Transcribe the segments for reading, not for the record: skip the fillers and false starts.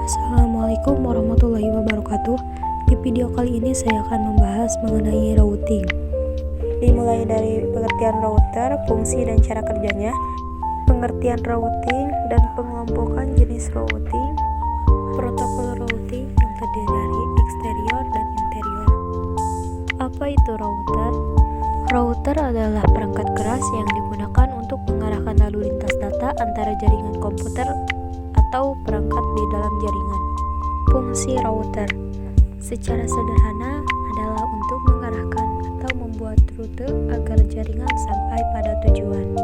Assalamualaikum warahmatullahi wabarakatuh. Di video kali ini saya akan membahas mengenai routing. Dimulai dari pengertian router, fungsi dan cara kerjanya, pengertian routing dan pengelompokan jenis routing, protokol routing yang terdiri dari eksterior dan interior. Apa itu router? Router adalah perangkat keras yang digunakan untuk mengarahkan lalu lintas data antara jaringan komputer atau perangkat di dalam jaringan. Fungsi router secara sederhana adalah untuk mengarahkan atau membuat rute agar jaringan sampai pada tujuan.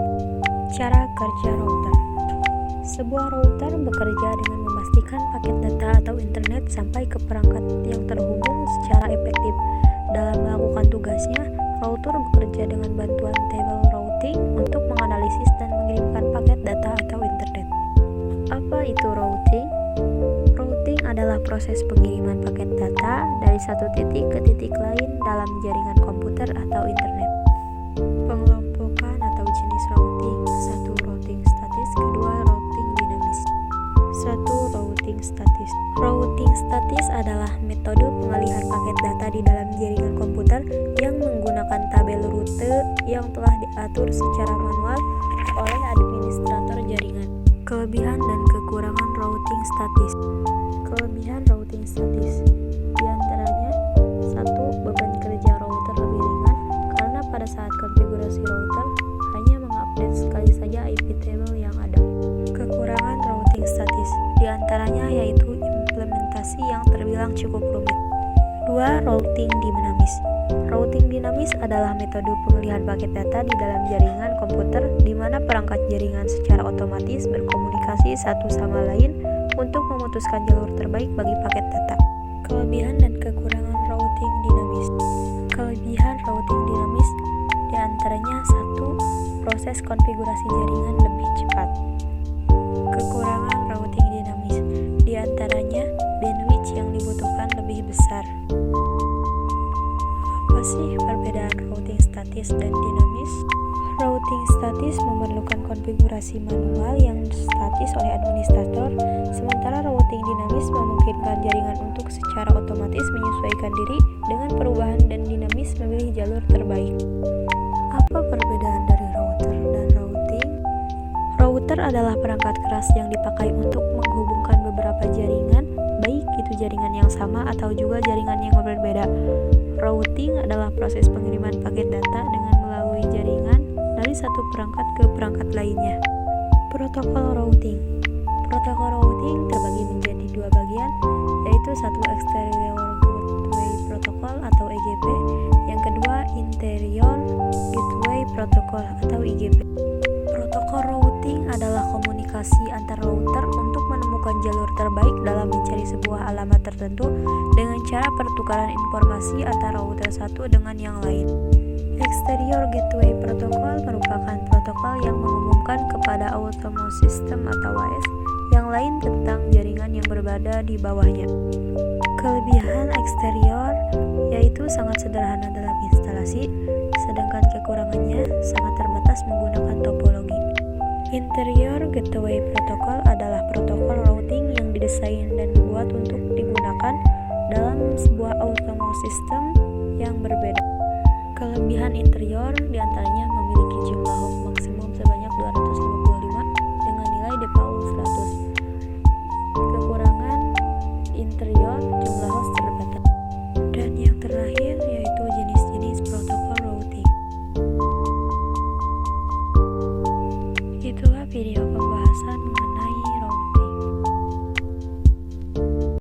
Cara kerja router. Sebuah router bekerja dengan memastikan paket data atau internet sampai ke perangkat yang terhubung secara efektif. Dalam melakukan tugasnya, router bekerja dengan bantuan tabel routing untuk menganalisis dan mengirimkan paket data atau internet. Apa itu routing? Routing adalah proses pengiriman paket data dari satu titik ke titik lain dalam jaringan komputer atau internet. Pengelompokan atau jenis routing. 1. Routing statis. 2. Routing dinamis. 1. Routing statis. Routing statis adalah metode pengalihan paket data di dalam jaringan komputer yang menggunakan tabel rute yang telah diatur secara manual oleh administrator jaringan. Kelebihan dan kekurangan routing statis. Kelebihan routing statis di antaranya 1. Beban kerja router lebih ringan karena pada saat konfigurasi router hanya mengupdate sekali saja IP table yang ada. Kekurangan routing statis di antaranya yaitu implementasi yang terbilang cukup rumit. 2. Routing dinamis. Routing dinamis adalah metode pengalihan paket data di dalam jaringan komputer di mana perangkat jaringan secara otomatis berkomunikasi satu sama lain untuk memutuskan jalur terbaik bagi paket data. Kelebihan dan kekurangan routing dinamis. Kelebihan routing dinamis di antaranya 1. Proses konfigurasi jaringan lebih cepat. Kekurangan routing dinamis di antaranya bandwidth yang dibutuhkan lebih besar. Apa sih perbedaan routing statis dan dinamis? Routing statis memerlukan konfigurasi manual yang statis oleh administrator, sementara routing dinamis memungkinkan jaringan untuk secara otomatis menyesuaikan diri dengan perubahan dan dinamis memilih jalur terbaik. Apa perbedaan dari router dan routing? Router adalah perangkat keras yang dipakai untuk menghubungkan beberapa jaringan, baik itu jaringan yang sama atau juga jaringan yang berbeda. Routing adalah proses pengiriman paket data dengan melalui jaringan dari satu perangkat ke perangkat lainnya. Protokol routing. Protokol routing terbagi menjadi dua bagian, yaitu 1. Exterior Gateway Protocol atau EGP, yang kedua Interior Gateway Protocol atau IGP. Protokol routing adalah komunikasi antar router untuk menemukan jalur terbaik dalam mencari sebuah alamat tertentu dengan cara pertukaran informasi antara router satu dengan yang lain. Exterior Gateway Protocol merupakan protokol yang mengumumkan kepada autonomous system atau AS yang lain tentang jaringan yang berada di bawahnya. Kelebihan eksterior yaitu sangat sederhana dalam instalasi, sedangkan kekurangannya sangat terbatas menggunakan topologi. Interior Gateway Protocol adalah protokol routing yang didesain dan dibuat untuk digunakan dalam sebuah autonomous system yang berbeda. Kelebihan interior diantaranya memiliki jumlah hop maksimum sebanyak 255 dengan nilai DPU 100. Kekurangan interior jumlah host terbatas. Dan yang terakhir yaitu jenis-jenis protokol routing. Itulah video pembahasan mengenai